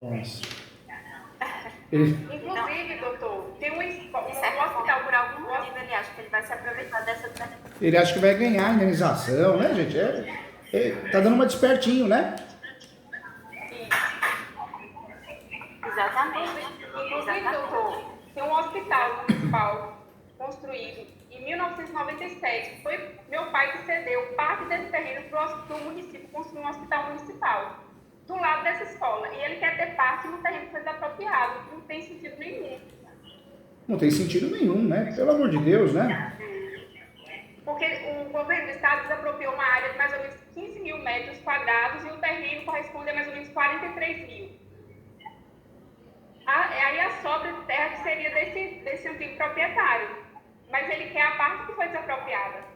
Nossa. Ele, Inclusive, doutor, tem um hospital por algum motivo, ele acha que ele vai se aproveitar dessa. ele acha que vai ganhar a indenização, né, gente? Tá dando uma despertinho, né? Exatamente. Inclusive, doutor, tem um hospital municipal construído em 1997. Foi meu pai que cedeu parte desse terreno para o município construir um hospital municipal do lado dessa escola. E ele quer ter parte no terreno que foi desapropriado. Não tem sentido nenhum. Não tem sentido nenhum, né? Pelo amor de Deus, né? Porque o governo do estado desapropriou uma área de mais ou menos 15 mil metros quadrados e o terreno corresponde a mais ou menos 43 mil. Aí a sobra de terra que seria desse antigo proprietário. Mas ele quer a parte que foi desapropriada.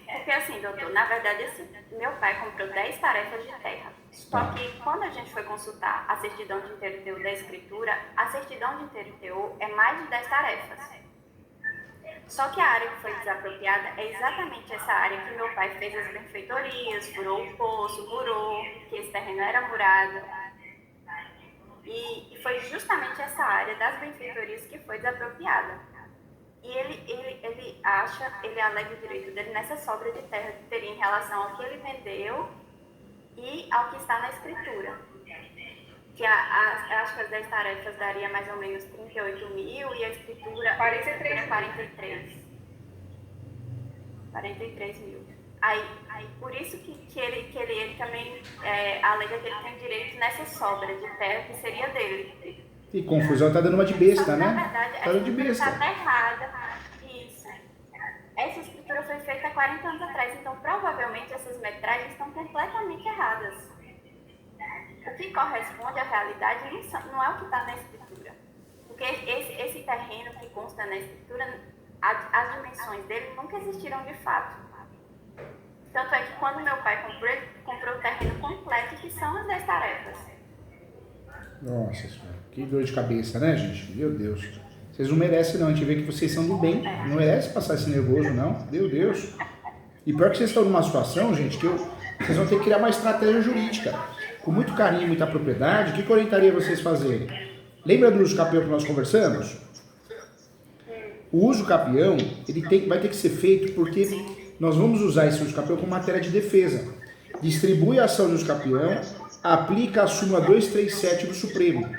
Porque assim, doutor, na verdade assim, meu pai comprou 10 tarefas de terra. Só que quando a gente foi consultar a certidão de inteiro e teor da escritura, a certidão de inteiro e teor é mais de 10 tarefas. Só que a área que foi desapropriada é exatamente essa área que meu pai fez as benfeitorias, furou o poço, murou, que esse terreno era murado. E foi justamente essa área das benfeitorias que foi desapropriada. E ele alega o direito dele nessa sobra de terra que teria em relação ao que ele vendeu e ao que está na escritura. Que acho que as 10 tarefas daria mais ou menos 38 mil e a escritura 43 mil. Aí, por isso que ele também alega que ele tem direito nessa sobra de terra que seria dele. E confusão tá dando uma de besta, né? Na verdade, Tá dando de besta. está errada. Isso. Essa escritura foi feita há 40 anos atrás, então provavelmente essas metragens estão completamente erradas. O que corresponde à realidade não é o que está na escritura. Porque esse terreno que consta na escritura, as dimensões dele nunca existiram de fato. Tanto é que quando meu pai comprou o terreno completo, que são as 10 tarefas. Nossa senhora, que dor de cabeça, né, gente? Meu Deus. Vocês não merecem, não. A gente vê que vocês são do bem. Não merece passar esse nervoso, não. Meu Deus. E pior que vocês estão numa situação, gente, que vocês vão ter que criar uma estratégia jurídica. Com muito carinho e muita propriedade, o que eu orientaria vocês fazerem? Lembra do uso capião que nós conversamos? O uso capião, vai ter que ser feito porque nós vamos usar esse uso capião como matéria de defesa. Distribui a ação do uso capião, aplica a súmula 237 do Supremo.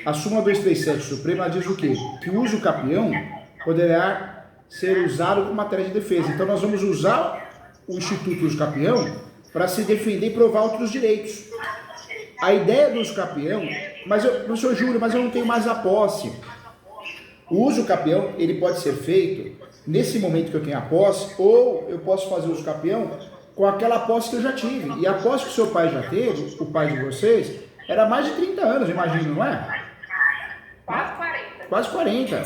A súmula 237 do Supremo, ela diz o quê? Que o uso capião poderá ser usado como matéria de defesa. Então nós vamos usar o Instituto Uso Capião para se defender e provar outros direitos. A ideia do uso capião, professor Júlio, mas eu não tenho mais a posse. O uso capião, ele pode ser feito nesse momento que eu tenho a posse, ou eu posso fazer o uso capião com aquela posse que eu já tive. E a posse que o seu pai já teve, o pai de vocês, era mais de 30 anos, imagino, não é? Quase 40. Quase 40.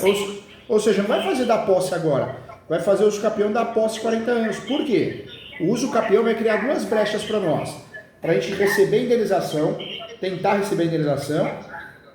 Ou seja, não vai fazer da posse agora. Vai fazer o uso capião da posse 40 anos. Por quê? O uso capião vai criar duas brechas para nós. Para a gente receber a indenização, tentar receber a indenização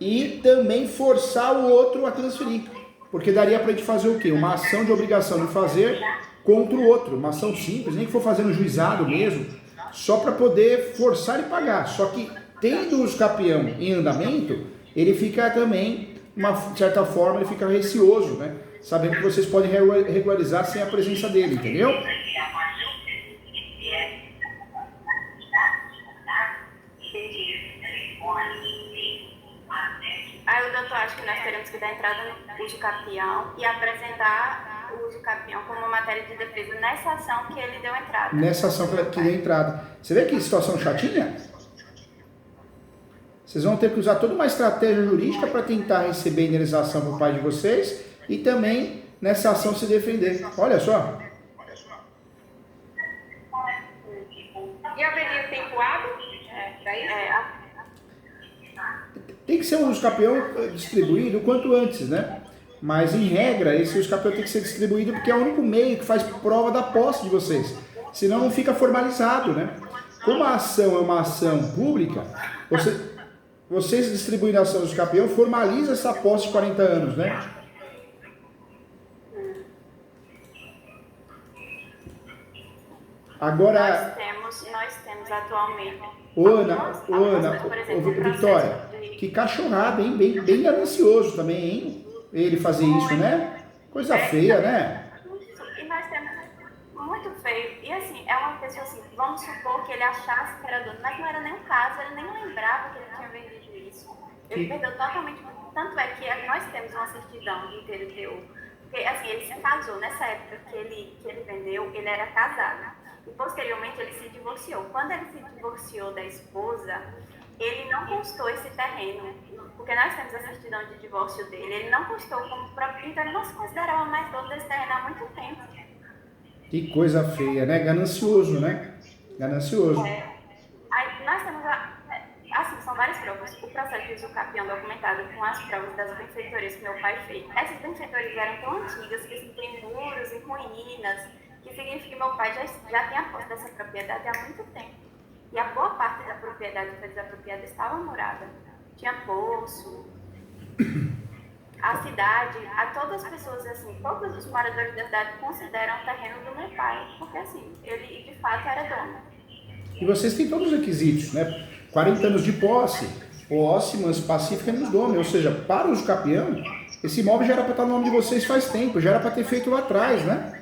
e também forçar o outro a transferir. Porque daria para a gente fazer o quê? Uma ação de obrigação de fazer contra o outro. Uma ação simples, nem que for fazer no juizado mesmo, só para poder forçar e pagar. Só que tendo o uso capião em andamento, ele fica também, de certa forma, ele fica receoso, né? Sabendo que vocês podem regularizar sem a presença dele, entendeu? Aí o doutor acha que nós teremos que dar entrada no uso capião e apresentar o uso capião como matéria de defesa nessa ação que ele deu entrada. Nessa ação que deu entrada. Você vê que situação chatinha? Vocês vão ter que usar toda uma estratégia jurídica para tentar receber a indenização por pai de vocês e também nessa ação se defender. Olha só. E haveria tempo hábil? Tem que ser um uso capião distribuído o quanto antes, né? Mas, em regra, esse uso capião tem que ser distribuído porque é o único meio que faz prova da posse de vocês. Senão não fica formalizado, né? Como a ação é uma ação pública, vocês distribuindo a ação do uso capião formaliza essa posse de 40 anos, né? Agora... Nós temos atualmente Ô, Ana, por exemplo, Vitória, que cachorrada, hein? Bem ganancioso também, hein? Ele fazer isso, né? Coisa feia, né? E nós temos muito feio. E assim, é uma pessoa assim, vamos supor que ele achasse que era dono, mas não era nem o caso, ele nem lembrava que ele tinha vendido isso. Ele perdeu totalmente. Tanto é que nós temos uma certidão de inteiro teu. Porque assim, ele se casou nessa época que ele vendeu, ele era casado. E posteriormente ele se divorciou. Quando ele se divorciou da esposa, ele não constou esse terreno, porque nós temos a certidão de divórcio dele, ele não constou como próprio, então ele não se considerava mais dono desse terreno há muito tempo. Que coisa feia, né? Ganancioso, né? Ganancioso. Aí nós temos, assim, são várias provas. O processo de usucapião documentado com as provas das benfeitorias que meu pai fez. Essas benfeitorias eram tão antigas que assim, tem muros e ruínas, que significa que meu pai já tinha posse dessa propriedade há muito tempo. E a boa parte da propriedade que foi desapropriada estava morada. Tinha poço. A cidade, a todas as pessoas, assim, todos os moradores da cidade consideram o terreno do meu pai, porque assim, ele de fato era dono. E vocês têm todos os requisitos, né? 40 anos de posse, mas pacífica nos nome. Ou seja, para o usucapião, esse imóvel já era para estar no nome de vocês faz tempo, já era para ter feito lá atrás, né?